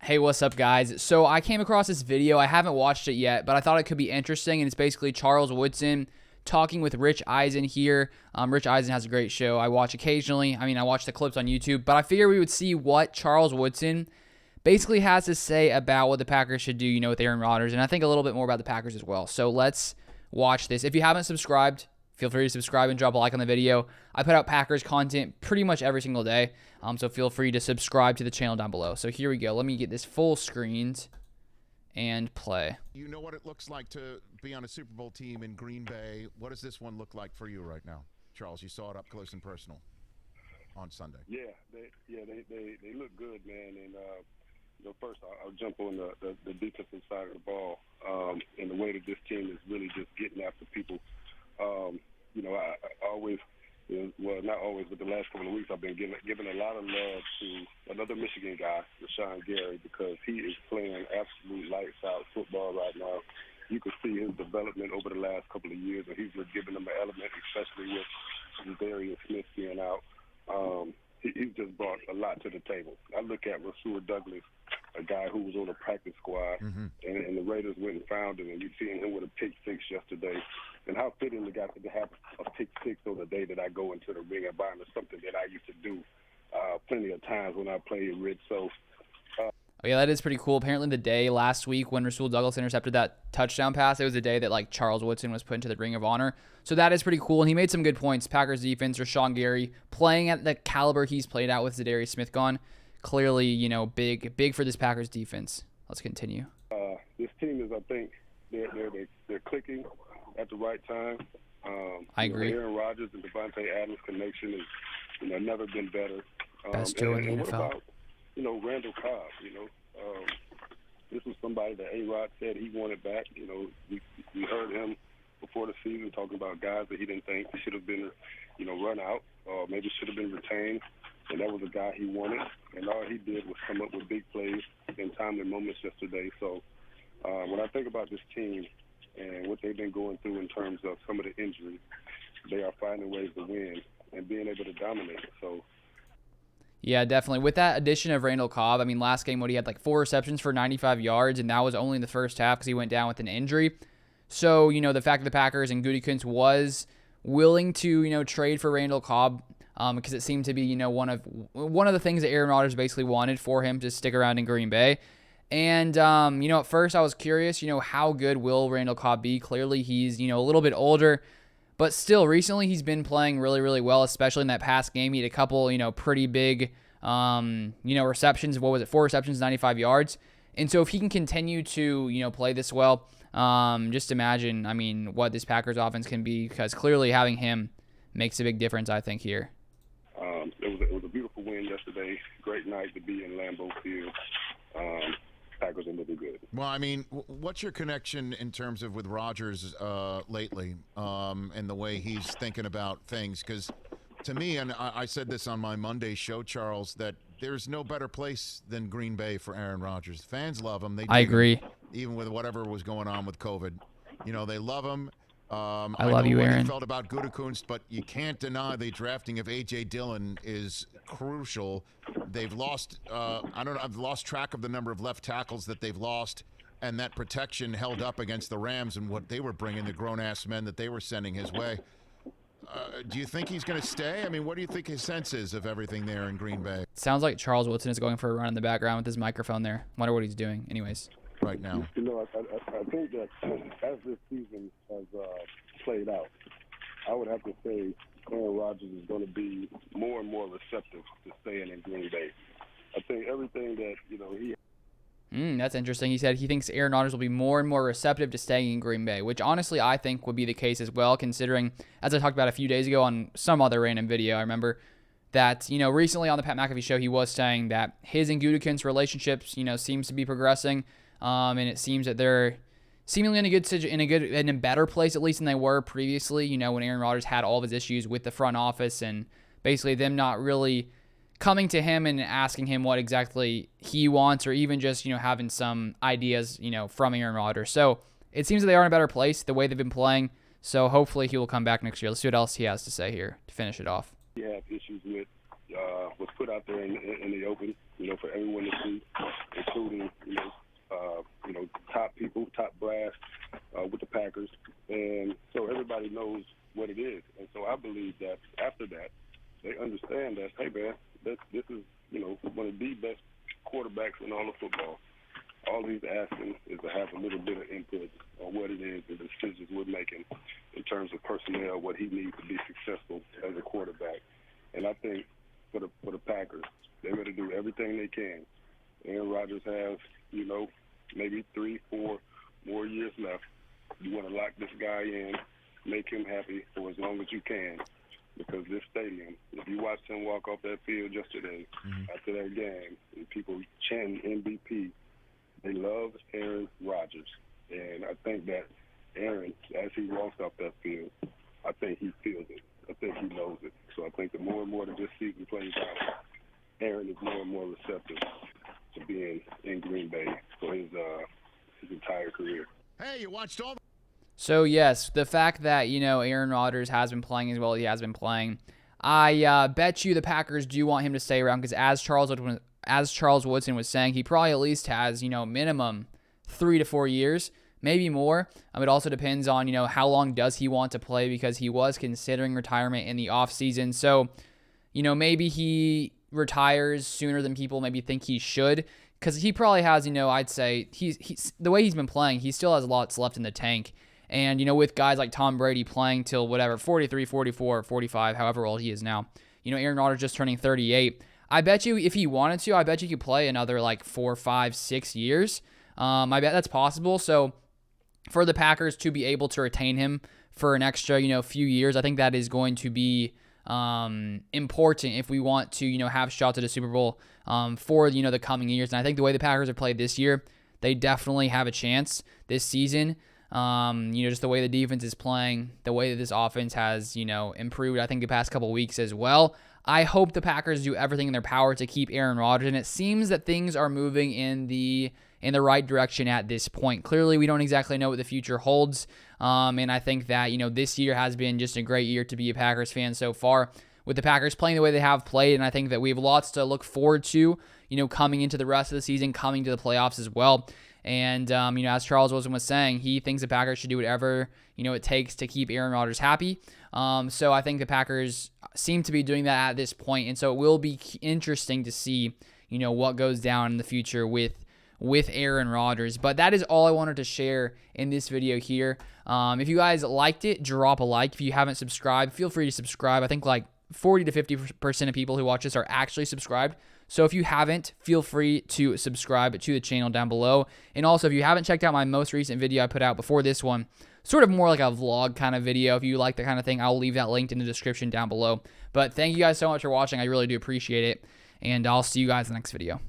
Hey, what's up, guys? So I came across this video. I haven't watched it yet, but I thought it could be interesting, and it's basically Charles Woodson talking with Rich Eisen here. Rich Eisen has a great show. I watch occasionally. I watch the clips on YouTube, but I figured we would see what Charles Woodson basically has to say about what the Packers should do, with Aaron Rodgers, and I think a little bit more about the Packers as well. So let's watch this. If you haven't subscribed, feel free to subscribe and drop a like on the video. I put out Packers content pretty much every single day, so feel free to subscribe to the channel down below. So here we go. Let me get this full screened and play. You know what it looks like to be on a Super Bowl team in Green Bay. What does this one look like for you right now, Charles? You saw it up close and personal on Sunday. Yeah, they look good, man. And first I'll jump on the defensive side of the ball, and the way that this team is really just getting after people. I always, well, not always, but the last couple of weeks I've been giving a lot of love to another Michigan guy, Rashawn Gary, because he is playing absolute lights out football right now. You can see his development over the last couple of years, and he's just giving them an element, especially with Darius Smith being out. He's just brought a lot to the table. I look at Rasul Douglas, a guy who was on the practice squad, and the Raiders went and found him, and you've seen him with a pick six yesterday. And how fitting the guy to have a pick six on the day that I go into the ring environment, something that I used to do plenty of times when I played Rich. So, oh, yeah, that is pretty cool. Apparently the day last week when Rasul Douglas intercepted that touchdown pass, it was the day that Charles Woodson was put into the Ring of Honor. So that is pretty cool, and he made some good points. Packers defense, Rashawn Gary, playing at the caliber he's played out with Darius Smith gone. Clearly, big for this Packers defense. Let's continue. This team is, I think, they're clicking at the right time. I agree. Aaron Rodgers and Devontae Adams connection has never been better. Best duo in the what NFL. About, Randall Cobb, this was somebody that A-Rod said he wanted back. We heard him before the season talking about guys that he didn't think should have been, run out or maybe should have been retained. And that was a guy he wanted. And all he did was come up with big plays in timely moments yesterday. So when I think about this team and what they've been going through in terms of some of the injuries, they are finding ways to win and being able to dominate. So, yeah, definitely. With that addition of Randall Cobb, last game, he had 4 receptions for 95 yards, and that was only in the first half because he went down with an injury. So, the fact that the Packers and Gutekunst was willing to, trade for Randall Cobb, because it seemed to be, one of the things that Aaron Rodgers basically wanted for him to stick around in Green Bay. And, at first I was curious, how good will Randall Cobb be? Clearly he's, a little bit older, but still recently he's been playing really, really well, especially in that past game. He had a couple, pretty big, receptions. What was it? 4 receptions, 95 yards. And so if he can continue to, play this well, just imagine, what this Packers offense can be, because clearly having him makes a big difference, I think, here. It was a beautiful win yesterday. Great night to be in Lambeau Field. Packers are looking good. Well, what's your connection in terms of with Rodgers lately, and the way he's thinking about things? Because to me, and I said this on my Monday show, Charles, that there's no better place than Green Bay for Aaron Rodgers. Fans love him. I agree. Even with whatever was going on with COVID, they love him. I love you, Aaron. Aaron. I felt about Gutekunst, but you can't deny the drafting of A.J. Dillon is crucial. They've lost, I've lost track of the number of left tackles that they've lost, and that protection held up against the Rams and what they were bringing, the grown-ass men that they were sending his way. Do you think he's going to stay? what do you think his sense is of everything there in Green Bay? Sounds like Charles Woodson is going for a run in the background with his microphone there. Wonder what he's doing. Anyways. Right now. I think that as this season has played out, I would have to say Aaron Rodgers is going to be more and more receptive to staying in Green Bay. I think everything that, he... That's interesting. He said he thinks Aaron Rodgers will be more and more receptive to staying in Green Bay, which honestly I think would be the case as well, considering, as I talked about a few days ago on some other random video, I remember that, recently on the Pat McAfee show, he was saying that his and Gutekunst's relationships, seems to be progressing. And it seems that they're seemingly in a better place, at least than they were previously, when Aaron Rodgers had all of his issues with the front office and basically them not really coming to him and asking him what exactly he wants, or even just, having some ideas, from Aaron Rodgers. So it seems that they are in a better place the way they've been playing. So hopefully he will come back next year. Let's see what else he has to say here to finish it off. He had issues with was put out there in the open, for everyone to see, including understand that, hey, man, this is, one of the best quarterbacks in all of football. All he's asking is to have a little bit of input on what it is, the decisions we're making in terms of personnel, what he needs to be successful as a quarterback. And I think for the Packers, they're going to do everything they can. Aaron Rodgers has, maybe 3-4 more years left. You want to lock this guy in, make him happy for as long as you can. Because this stadium, if you watched him walk off that field yesterday after that game, and people chanting MVP, they love Aaron Rodgers. And I think that Aaron, as he walks off that field, I think he feels it. I think he knows it. So I think the more and more that this season plays out, Aaron is more and more receptive to being in Green Bay for his entire career. Hey, you watched all. So, yes, the fact that, Aaron Rodgers has been playing as well as he has been playing, I bet you the Packers do want him to stay around because as Charles Woodson was saying, he probably at least has, minimum 3 to 4 years, maybe more. It also depends on, how long does he want to play because he was considering retirement in the offseason. So, maybe he retires sooner than people maybe think he should because he probably has, I'd say he's the way he's been playing, he still has lots left in the tank. And, with guys like Tom Brady playing till whatever, 43, 44, 45, however old he is now. Aaron Rodgers just turning 38. I bet you if he wanted to, I bet you could play another 4, 5, 6 years. I bet that's possible. So for the Packers to be able to retain him for an extra, few years, I think that is going to be important if we want to, have shots at a Super Bowl for, the coming years. And I think the way the Packers have played this year, they definitely have a chance this season. Just the way the defense is playing, the way that this offense has, improved, I think the past couple weeks as well. I hope the Packers do everything in their power to keep Aaron Rodgers, and it seems that things are moving in the right direction at this point. Clearly, we don't exactly know what the future holds, and I think that, this year has been just a great year to be a Packers fan so far, with the Packers playing the way they have played, and I think that we have lots to look forward to, coming into the rest of the season, coming to the playoffs as well. And, as Charles Woodson was saying, he thinks the Packers should do whatever, it takes to keep Aaron Rodgers happy. So I think the Packers seem to be doing that at this point. And so it will be interesting to see, what goes down in the future with Aaron Rodgers. But that is all I wanted to share in this video here. If you guys liked it, drop a like. If you haven't subscribed, feel free to subscribe. I think 40 to 50% of people who watch this are actually subscribed. So if you haven't, feel free to subscribe to the channel down below. And also, if you haven't checked out my most recent video I put out before this one, sort of more like a vlog kind of video, if you like that kind of thing, I'll leave that linked in the description down below. But thank you guys so much for watching. I really do appreciate it. And I'll see you guys in the next video.